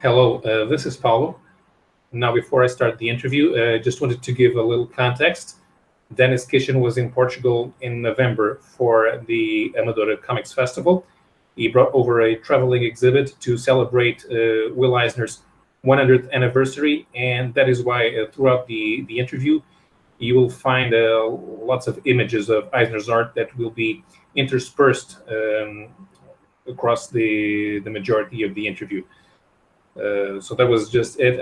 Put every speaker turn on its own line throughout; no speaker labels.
Hello, this is Paulo. Now, before I start the interview, I just wanted to give a little context. Denis Kitchen was in Portugal in November for the Amadora Comics Festival. He brought over a traveling exhibit to celebrate Will Eisner's 100th anniversary, and that is why throughout the interview, you will find lots of images of Eisner's art that will be interspersed across the majority of the interview. So that was just it.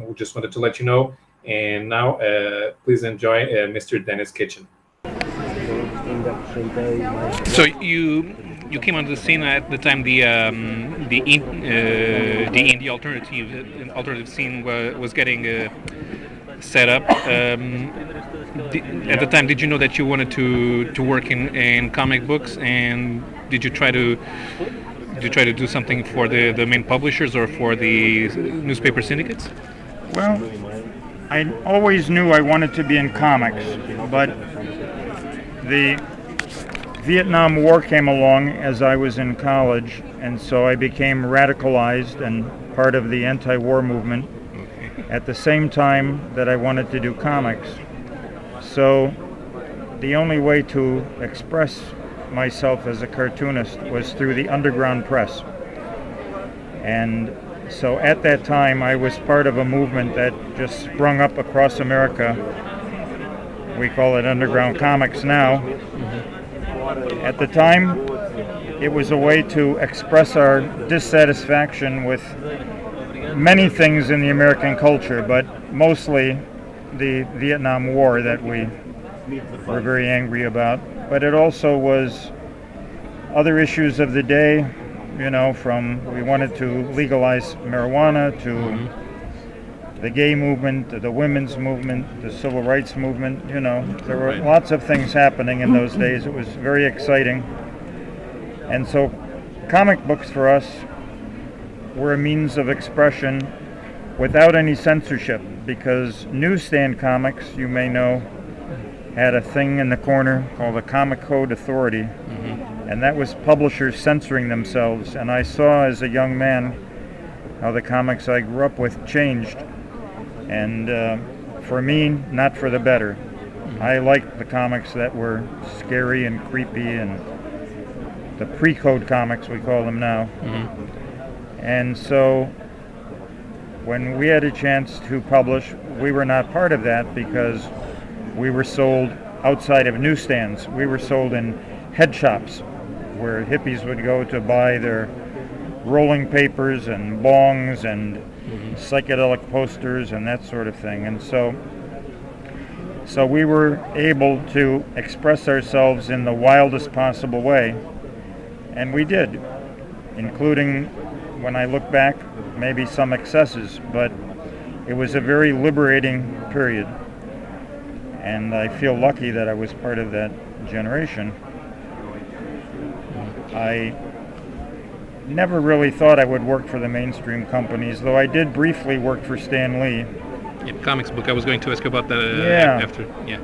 We just wanted to let you know. And now, please enjoy Mr. Denis Kitchen. So you came on the scene at the time the indie alternative scene was getting set up. At the time, did you know that you wanted to work in comic books, and did you try to do something for the main publishers or for the newspaper syndicates?
Well, I always knew I wanted to be in comics, but the Vietnam War came along as I was in college, and so I became radicalized and part of the anti-war movement at the same time that I wanted to do comics. So the only way to express myself as a cartoonist was through the underground press. And so at that time I was part of a movement that just sprung up across America. We call it underground comics now. At the time it was a way to express our dissatisfaction with many things in the American culture, but mostly the Vietnam War that we were very angry about. But it also was other issues of the day, from we wanted to legalize marijuana to the gay movement, to the women's movement, the civil rights movement. There were lots of things happening in those days. It was very exciting. And so comic books for us were a means of expression without any censorship, because newsstand comics, you may know, had a thing in the corner called the Comic Code Authority, and that was publishers censoring themselves. And I saw as a young man how the comics I grew up with changed, and for me, not for the better. I liked the comics that were scary and creepy, and the pre-code comics, we call them now. And so when we had a chance to publish, we were not part of that because we were sold outside of newsstands. We were sold in head shops where hippies would go to buy their rolling papers and bongs and psychedelic posters and that sort of thing. And so we were able to express ourselves in the wildest possible way, and we did, including, when I look back, maybe some excesses, but it was a very liberating period. And I feel lucky that I was part of that generation. I never really thought I would work for the mainstream companies, though I did briefly work for Stan Lee.
Comics book. I was going to ask about that after. Yeah.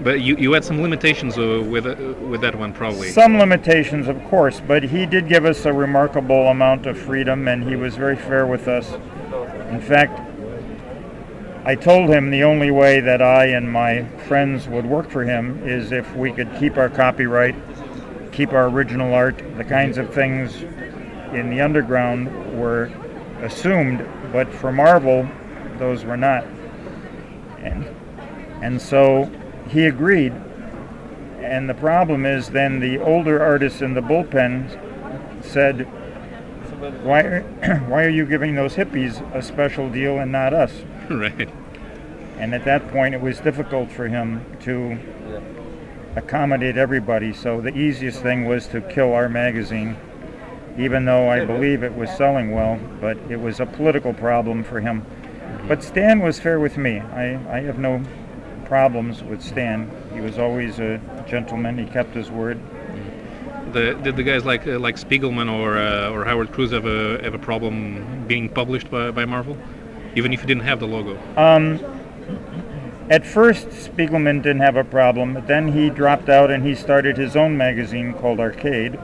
But you had some limitations with that one, probably.
Some limitations, of course, but he did give us a remarkable amount of freedom, and he was very fair with us. In fact, I told him the only way that I and my friends would work for him is if we could keep our copyright, keep our original art. The kinds of things in the underground were assumed, but for Marvel, those were not. And so he agreed. And the problem is then the older artists in the bullpen said, why are you giving those hippies a special deal and not us?
Right.
And at that point, it was difficult for him to accommodate everybody. So the easiest thing was to kill our magazine, even though I believe it was selling well, but it was a political problem for him. But Stan was fair with me. I have no problems with Stan. He was always a gentleman. He kept his word.
Did the guys like Spiegelman or Howard Cruz have a problem being published by Marvel, even if you didn't have the logo?
At first, Spiegelman didn't have a problem, but then he dropped out and he started his own magazine called Arcade.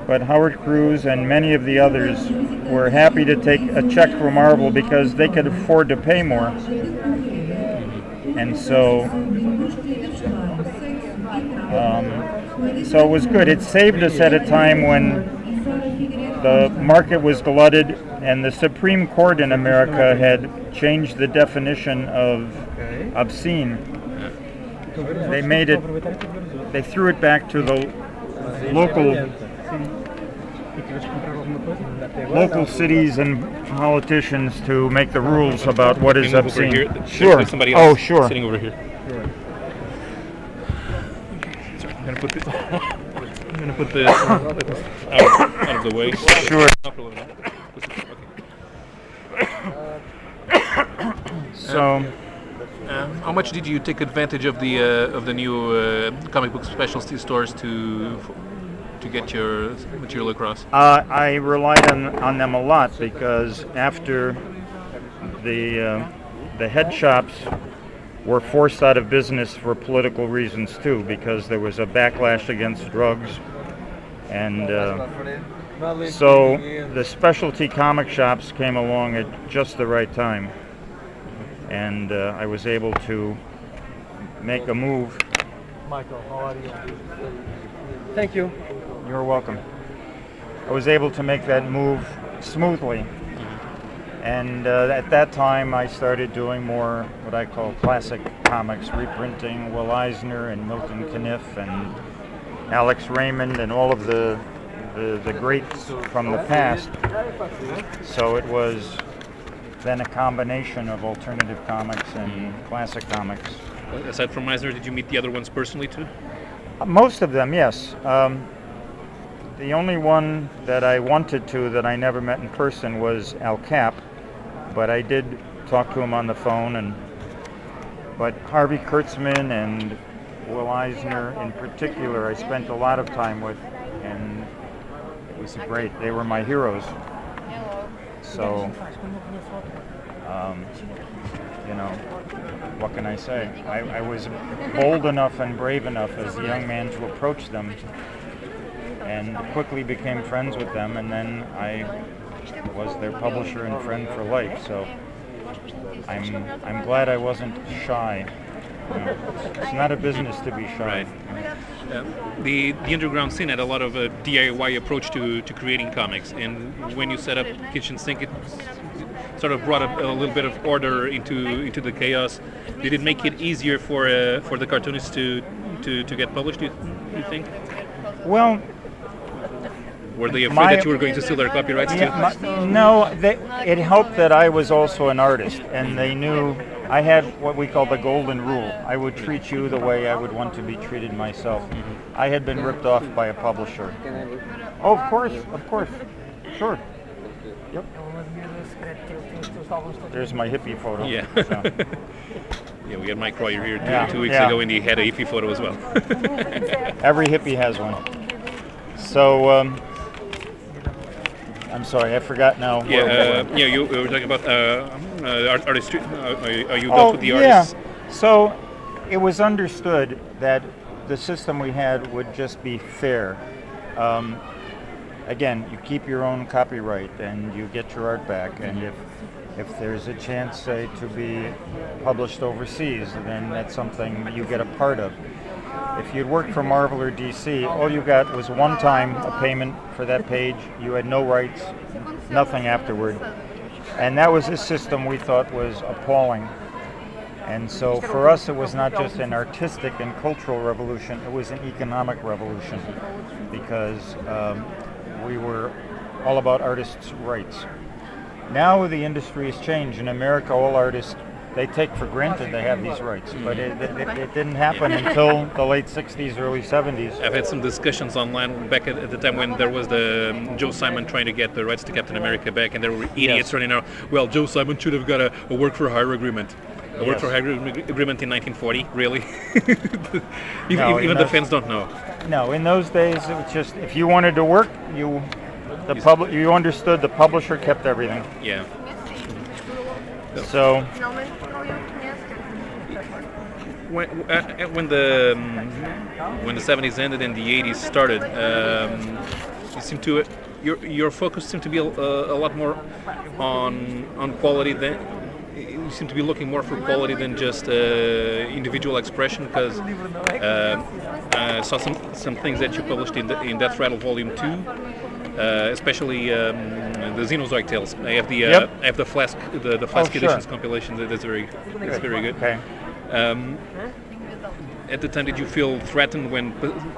but Howard Cruz and many of the others were happy to take a check from Marvel because they could afford to pay more. And so it was good. It saved us at a time when the market was glutted and the Supreme Court in America had changed the definition of obscene. They threw it back to the local cities and politicians to make the rules about what is obscene.
Sure. Somebody else
sure.
Sitting over here. Sorry, I'm gonna put this out of the way.
Sure. So,
how much did you take advantage of the new comic book specialty stores to get your material across?
I relied on them a lot because after the head shops were forced out of business for political reasons too, because there was a backlash against drugs, and so the specialty comic shops came along at just the right time, and I was able to make a move.
Michael, how are you? Thank you.
You're welcome. I was able to make that move smoothly. And at that time, I started doing more what I call classic comics, reprinting Will Eisner and Milton Caniff and Alex Raymond and all of the greats from the past. So it was then a combination of alternative comics and classic comics.
Aside from Eisner, did you meet the other ones personally too?
Most of them, yes. The only one that I wanted to that I never met in person was Al Cap, but I did talk to him on the phone. But Harvey Kurtzman and Will Eisner in particular, I spent a lot of time with, and it was great. They were my heroes. So, what can I say? I was bold enough and brave enough as a young man to approach them, and quickly became friends with them, and then I was their publisher and friend for life. So I'm glad I wasn't shy. It's not a business to be shy.
Right. The underground scene had a lot of a DIY approach to creating comics, and when you set up Kitchen Sink, it sort of brought a little bit of order into the chaos. Did it make it easier for the cartoonists to get published? Do you think?
Well,
were they afraid that you were going to steal their copyrights too?
No, it helped that I was also an artist, and they knew I had what we call the golden rule. I would treat you the way I would want to be treated myself. Mm-hmm. I had been ripped off by a publisher. Oh, of course. Sure. Yep. There's my hippie photo.
Yeah.
So.
Yeah, we had Mike Royer here two weeks ago, and he had a hippie photo as well.
Every hippie has one. So, I'm sorry, I forgot now.
You were talking about artists. Are you dealt with the artists?
Yeah. So, it was understood that the system we had would just be fair. Again, you keep your own copyright and you get your art back, and if there's a chance, say, to be published overseas, then that's something you get a part of. If you'd worked for Marvel or DC, all you got was one time a payment for that page. You had no rights, nothing afterward. And that was a system we thought was appalling. And so for us, it was not just an artistic and cultural revolution, it was an economic revolution, because we were all about artists' rights. Now the industry has changed. In America, all artists, they take for granted they have these rights, but it didn't happen until the late 60s, early 70s.
I've had some discussions online back at the time when there was the Joe Simon trying to get the rights to Captain America back, and there were idiots running around, well, Joe Simon should have got a work-for-hire agreement. A work-for-hire agreement in 1940, really? Even the fans don't know.
No, in those days, it was just, if you wanted to work, you understood the publisher kept everything.
Yeah.
So
when the 70s ended and the 80s started, you seem to your focus seemed to be a lot more on quality than. You seem to be looking more for quality than just individual expression, because I saw some things that you published in Death Rattle Volume 2, especially the Xenozoic Tales. I have the Flask Editions compilation. That's very good.
Okay.
At the time, did you feel threatened when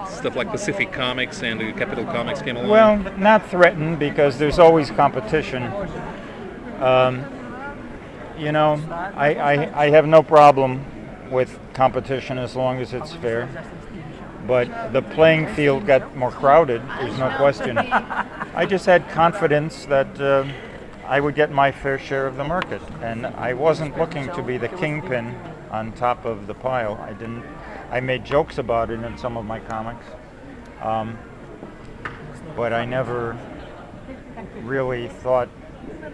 stuff like Pacific Comics and Capital Comics came along?
Well, not threatened, because there's always competition. I have no problem with competition as long as it's fair. But the playing field got more crowded, there's no question. I just had confidence that I would get my fair share of the market. And I wasn't looking to be the kingpin on top of the pile. I made jokes about it in some of my comics. But I never really thought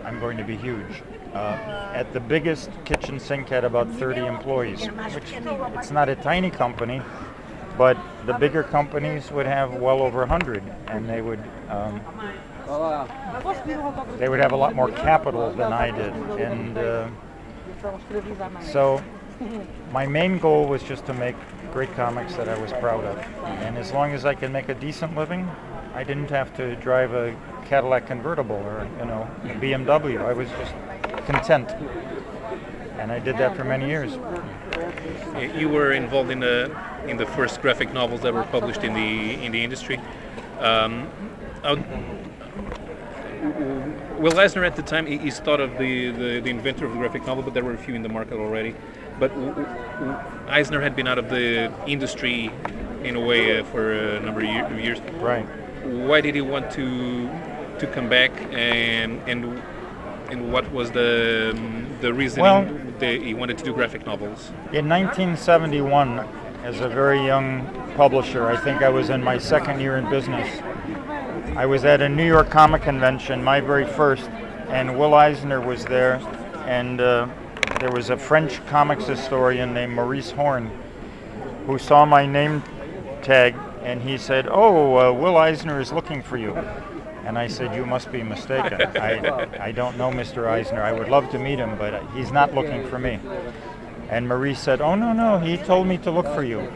I'm going to be huge. At the biggest, Kitchen Sink had about 30 employees, which it's not a tiny company, but the bigger companies would have well over 100, and they would have a lot more capital than I did. And so my main goal was just to make great comics that I was proud of. And as long as I could make a decent living, I didn't have to drive a Cadillac convertible or a BMW. I was just content, and I did that for many years.
You were involved in the first graphic novels that were published in the industry. Will Eisner at the time, he's thought of the inventor of the graphic novel, but there were a few in the market already. But Eisner had been out of the industry in a way for a number of years.
Right.
Why did he want to come back, and what was the reasoning that he wanted to do graphic novels?
In 1971, as a very young publisher, I think I was in my second year in business, I was at a New York comic convention, my very first, and Will Eisner was there, and there was a French comics historian named Maurice Horn who saw my name tag, and he said, Will Eisner is looking for you. And I said, you must be mistaken. I don't know Mr. Eisner. I would love to meet him, but he's not looking for me. And Maurice said, no, he told me to look for you.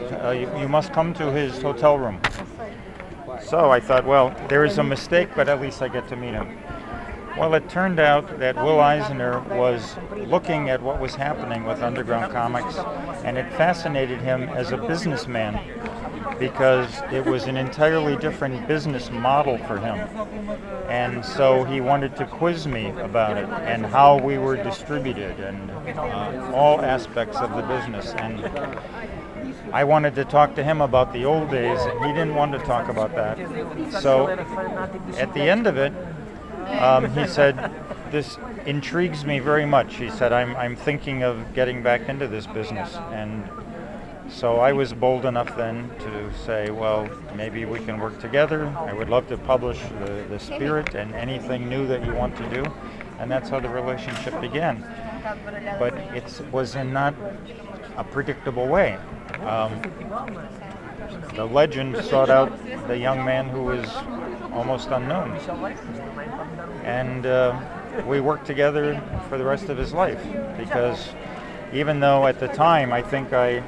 You must come to his hotel room. So I thought, well, there is a mistake, but at least I get to meet him. Well, it turned out that Will Eisner was looking at what was happening with underground comics, and it fascinated him as a businessman, because it was an entirely different business model for him. And so he wanted to quiz me about it and how we were distributed and all aspects of the business. And I wanted to talk to him about the old days, and he didn't want to talk about that. So at the end of it, he said, this intrigues me very much. He said, I'm thinking of getting back into this business. And so I was bold enough then to say, well, maybe we can work together. I would love to publish the Spirit and anything new that you want to do. And that's how the relationship began. But it was in not a predictable way. The legend sought out the young man who was almost unknown. And we worked together for the rest of his life, because even though at the time, I think I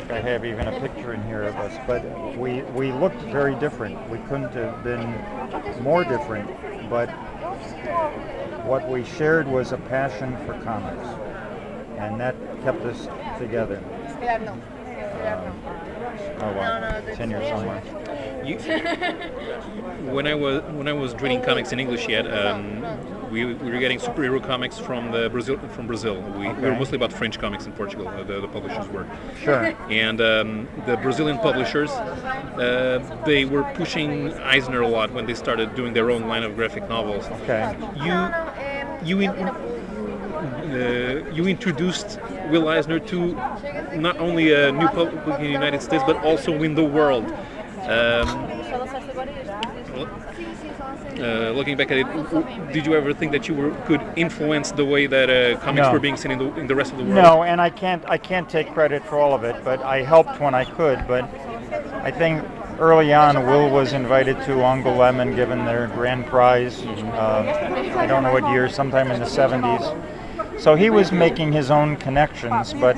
have even a picture in here of us, but we looked very different. We couldn't have been more different, but what we shared was a passion for comics, and that kept us together. It's in here somewhere.
When I was reading comics in English yet, we were getting superhero comics from Brazil. We were mostly about French comics in Portugal. The publishers were.
Sure.
And the Brazilian publishers, they were pushing Eisner a lot when they started doing their own line of graphic novels.
Okay.
You introduced Will Eisner to not only a new public in the United States, but also in the world. Looking back at it, did you ever think that you could influence the way that comics were being seen in the rest of the world?
No, and I can't take credit for all of it, but I helped when I could. But I think early on, Will was invited to Angoulême and given their grand prize. I don't know what year, sometime in the 70s. So he was making his own connections, but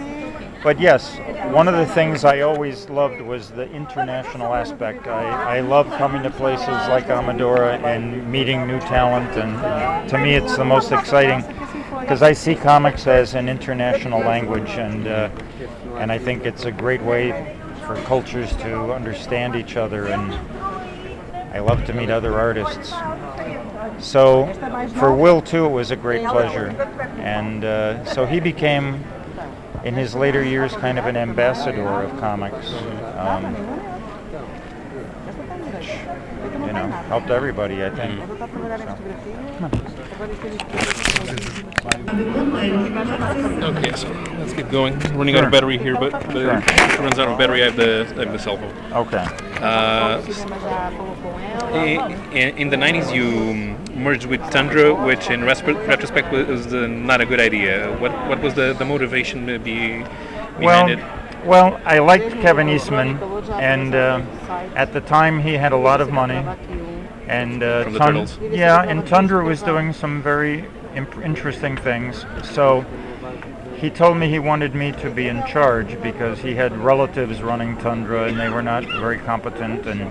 yes, one of the things I always loved was the international aspect. I love coming to places like Amadora and meeting new talent, and to me it's the most exciting because I see comics as an international language, and I think it's a great way for cultures to understand each other, and I love to meet other artists. So for Will too, it was a great pleasure, and so he became, in his later years, kind of an ambassador of comics, which, helped everybody, I think.
Okay, so let's get going. Running out of battery here, but if it runs out of battery, I have the cell phone.
Okay.
In the 90s, you merged with Tundra, which in retrospect was not a good idea. What was the motivation behind it?
Well, I liked Kevin Eastman, and at the time he had a lot of money. And
from the Turtles.
Yeah, and Tundra was doing some very interesting things. So he told me he wanted me to be in charge because he had relatives running Tundra and they were not very competent. And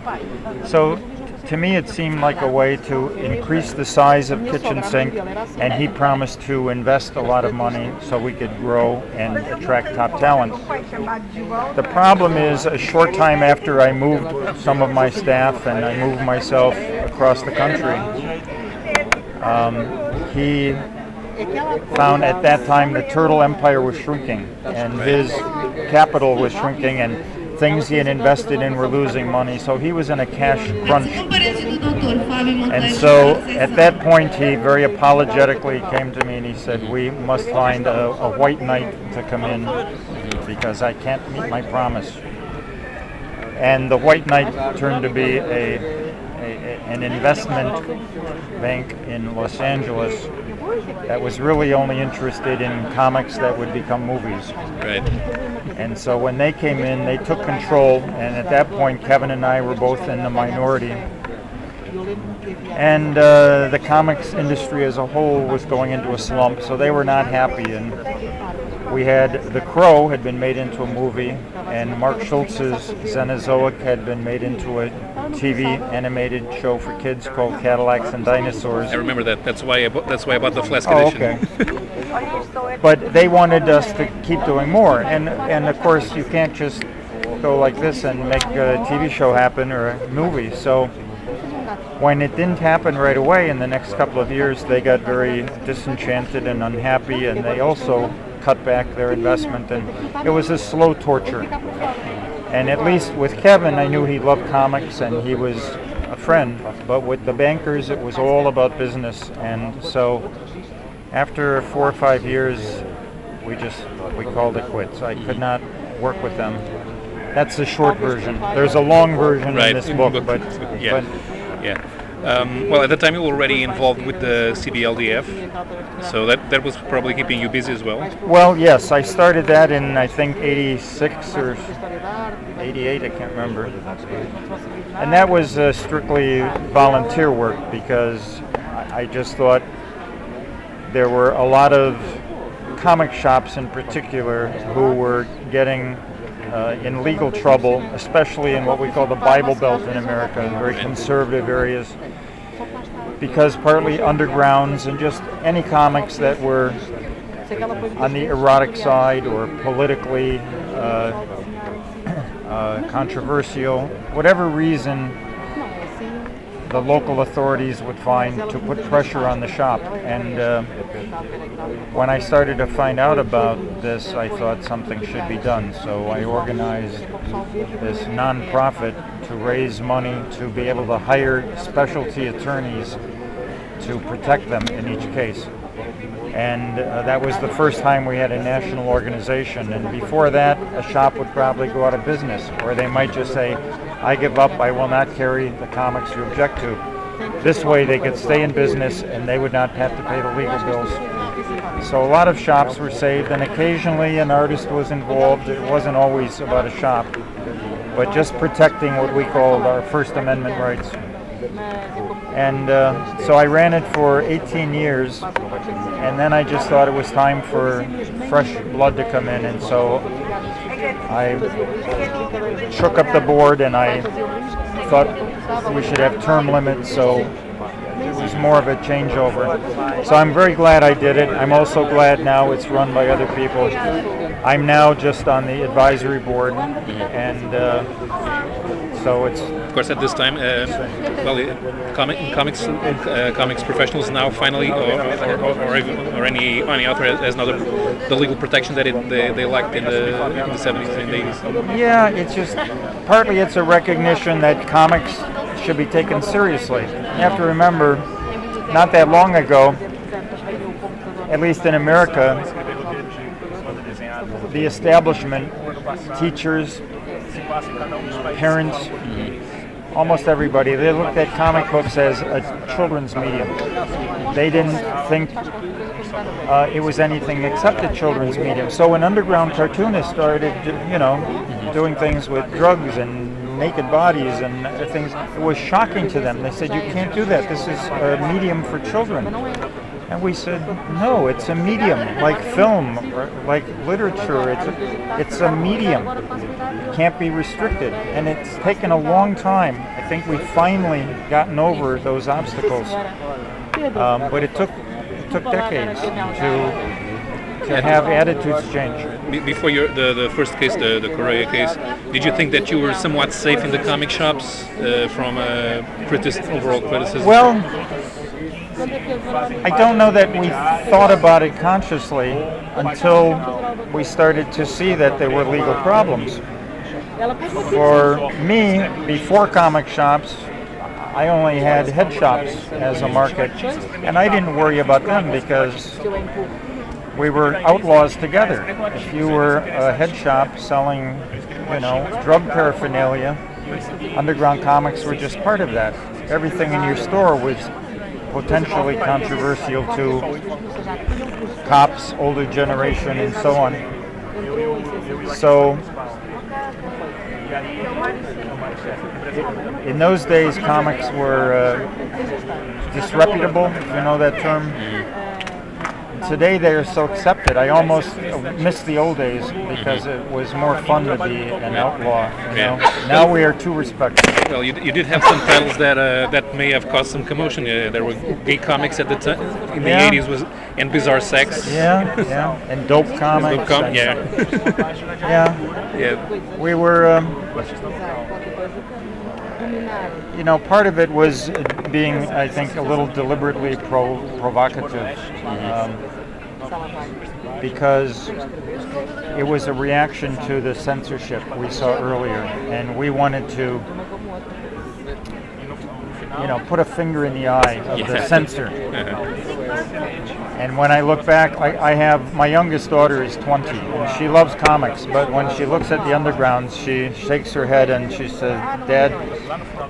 so to me it seemed like a way to increase the size of Kitchen Sink, and he promised to invest a lot of money so we could grow and attract top talent. The problem is, a short time after I moved some of my staff and I moved myself across the country, he found at that time the Turtle Empire was shrinking and his capital was shrinking and things he had invested in were losing money, so he was in a cash crunch. And so at that point he very apologetically came to me and he said, we must find a white knight to come in because I can't meet my promise. And the white knight turned to be an investment bank in Los Angeles that was really only interested in comics that would become movies.
Right.
And so when they came in, they took control, and at that point Kevin and I were both in the minority. And the comics industry as a whole was going into a slump, so they were not happy. And we had The Crow had been made into a movie, and Mark Schultz's Xenozoic had been made into a TV animated show for kids called Cadillacs and Dinosaurs.
I remember that. That's why I bought the Flask edition.
Okay. But they wanted us to keep doing more, and of course you can't just go like this and make a TV show happen or a movie. So when it didn't happen right away, in the next couple of years they got very disenchanted and unhappy, and they also cut back their investment, and it was a slow torture. And at least with Kevin, I knew he loved comics and he was a friend, but with the bankers it was all about business. And so after 4 or 5 years we called it quits. I could not work with them. That's the short version. There's a long version in this book, but
yeah. Well, at the time you were already involved with the CBLDF, so that was probably keeping you busy as well.
Well, yes, I started that in I think 86 or 88, I can't remember. And that was strictly volunteer work because I just thought there were a lot of comic shops in particular who were getting in legal trouble, especially in what we call the Bible Belt in America, very conservative areas, because partly undergrounds and just any comics that were on the erotic side or politically controversial, whatever reason the local authorities would find to put pressure on the shop. And when I started to find out about this, I thought something should be done. So I organized this non-profit to raise money to be able to hire specialty attorneys to protect them in each case. And that was the first time we had a national organization. And before that, a shop would probably go out of business, or they might just say, I give up, I will not carry the comics you object to. This way they could stay in business and they would not have to pay the legal bills. So a lot of shops were saved, and occasionally an artist was involved. It wasn't always about a shop. but just protecting what we called our First Amendment rights. And so I ran it for 18 years, and then I just thought it was time for fresh blood to come in, and so I shook up the board, and I thought we should have term limits, so it was more of a changeover. So I'm very glad I did it. I'm also glad now it's run by other people. I'm now just on the advisory board, and so it's...
Of course, at this time, comics professionals now finally, or any author has now the legal protection that they lacked in the 70s and 80s.
Yeah, it's just partly it's a recognition that comics should be taken seriously. You have to remember, not that long ago, at least in America, the establishment, teachers, parents, almost everybody, they looked at comic books as a children's medium. They didn't think it was anything except a children's medium. So when underground cartoonists started, doing things with drugs and naked bodies and things, it was shocking to them. They said, "You can't do that. This is a medium for children." And we said, "No, it's a medium, like film, or like literature. It's a medium. It can't be restricted." And it's taken a long time. I think we've finally gotten over those obstacles. But it took decades to have attitudes change.
Before the first case, the Correa case, did you think that you were somewhat safe in the comic shops from overall criticism?
Well, I don't know that we thought about it consciously until we started to see that there were legal problems. For me, before comic shops, I only had head shops as a market, and I didn't worry about them because we were outlaws together. If you were a head shop selling, drug paraphernalia, underground comics were just part of that. Everything in your store was potentially controversial to cops, older generation, and so on. So in those days, comics were disreputable, if you know that term. Today they are so accepted. I almost miss the old days because it was more fun to be an outlaw. Now we are too respectful.
Well, you did have some titles that may have caused some commotion. There were gay comics at the time in the 80s, and Bizarre Sex.
Yeah, and dope comics.
Yeah.
We were. Part of it was being, I think, a little deliberately provocative, because it was a reaction to the censorship we saw earlier, and we wanted to, put a finger in the eye of the censor. And when I look back, I have, my youngest daughter is 20, and she loves comics, but when she looks at the undergrounds, she shakes her head and she says, "Dad,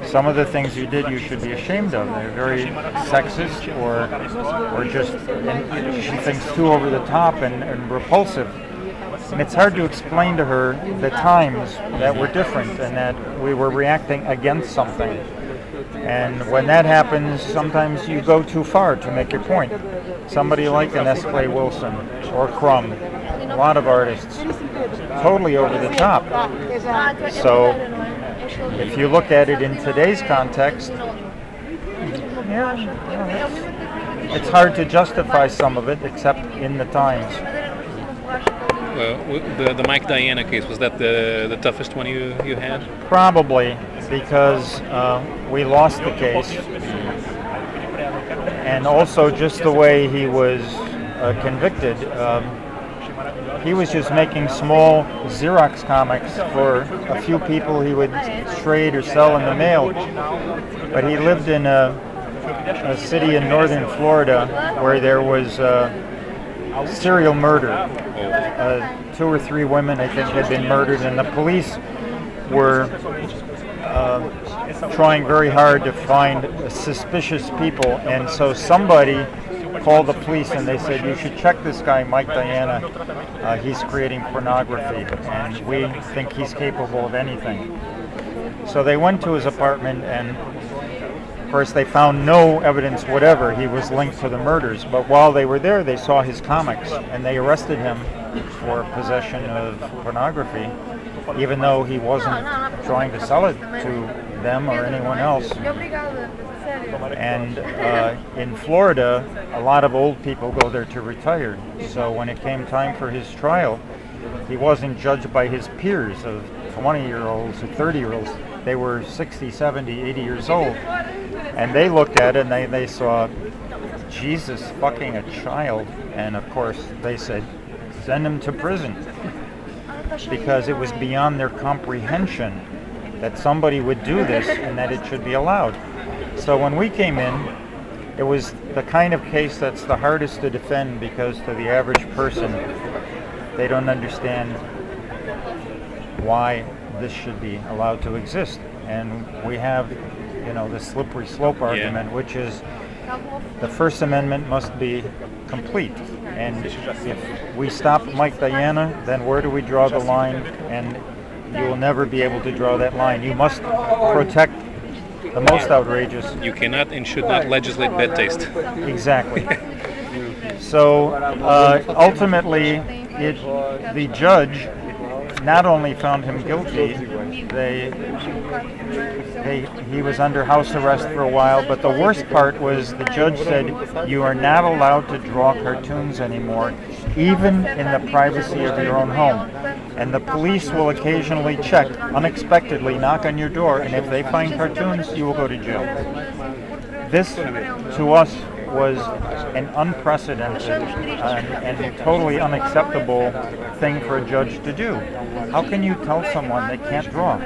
some of the things you did you should be ashamed of. They're very sexist or just," and she thinks, too over the top and repulsive. And it's hard to explain to her the times that were different and that we were reacting against something. And when that happens, sometimes you go too far to make your point. Somebody like an S. Clay Wilson or Crumb, a lot of artists, totally over the top. So if you look at it in today's context, it's hard to justify some of it, except in the times.
The Mike Diana case, was that the toughest one you had?
Probably, because we lost the case, and also just the way he was convicted. He was just making small Xerox comics for a few people he would trade or sell in the mail. But he lived in a city in northern Florida where there was serial murder. 2 or 3 women, I think, had been murdered, and the police were trying very hard to find suspicious people, and so somebody called the police and they said, "You should check this guy, Mike Diana. He's creating pornography, and we think he's capable of anything." So they went to his apartment, and of course they found no evidence whatever he was linked to the murders. But while they were there, they saw his comics, and they arrested him for possession of pornography, even though he wasn't trying to sell it to them or anyone else. And in Florida, a lot of old people go there to retire. So when it came time for his trial, he wasn't judged by his peers of 20-year-olds or 30-year-olds. They were 60, 70, 80 years old. And they looked at it and they saw Jesus fucking a child. And of course, they said, send him to prison. Because it was beyond their comprehension that somebody would do this and that it should be allowed. So when we came in, it was the kind of case that's the hardest to defend, because to the average person, they don't understand why this should be allowed to exist. And we have, the slippery slope argument, which is the First Amendment must be complete. And if we stop Mike Diana, then where do we draw the line? And you will never be able to draw that line. You must protect the most outrageous.
You cannot and should not legislate bad taste.
Exactly. So ultimately, the judge not only found him guilty, he was under house arrest for a while, but the worst part was the judge said, you are not allowed to draw cartoons anymore, even in the privacy of your own home. And the police will occasionally check, unexpectedly knock on your door, and if they find cartoons, you will go to jail. This, to us, was an unprecedented and totally unacceptable thing for a judge to do. How can you tell someone they can't draw?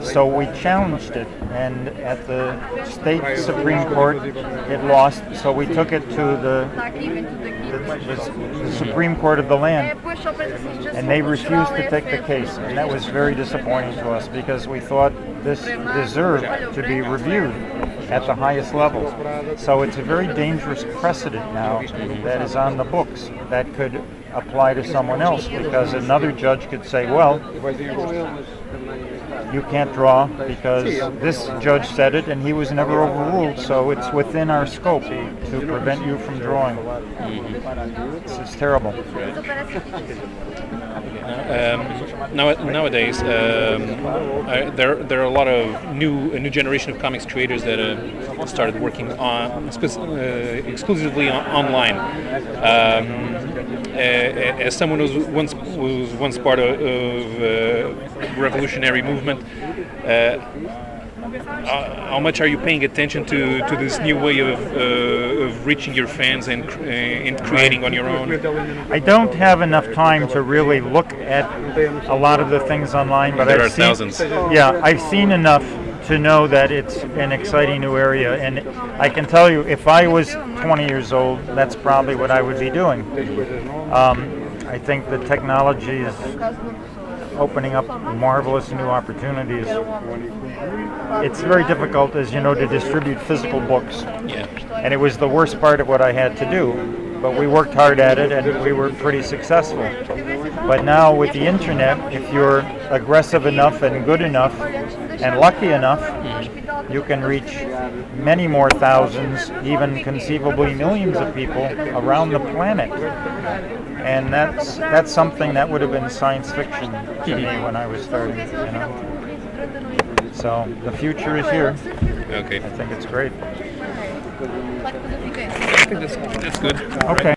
So we challenged it, and at the state Supreme Court, it lost. So we took it to the Supreme Court of the land, and they refused to take the case. And that was very disappointing to us, because we thought this deserved to be reviewed at the highest level. So it's a very dangerous precedent now that is on the books that could apply to someone else, because another judge could say, well, you can't draw because this judge said it and he was never overruled, so it's within our scope to prevent you from drawing. This is terrible.
Nowadays, there are a lot of a new generation of comics creators that started working on exclusively online. As someone who was once part of revolutionary movement, how much are you paying attention to this new way of reaching your fans and creating on your own?
I don't have enough time to really look at a lot of the things online, but
there are thousands.
Yeah, I've seen enough to know that it's an exciting new area, and I can tell you, if I was 20 years old, that's probably what I would be doing. I think the technology is opening up marvelous new opportunities. It's very difficult, as you know, to distribute physical books.
Yeah.
And it was the worst part of what I had to do. But we worked hard at it, and we were pretty successful. But now with the internet, if you're aggressive enough and good enough and lucky enough, you can reach many more thousands, even conceivably millions of people around the planet. And that's something that would have been science fiction to me when I was starting, So the future is here.
Okay.
I think it's great.
I think that's good.
Okay.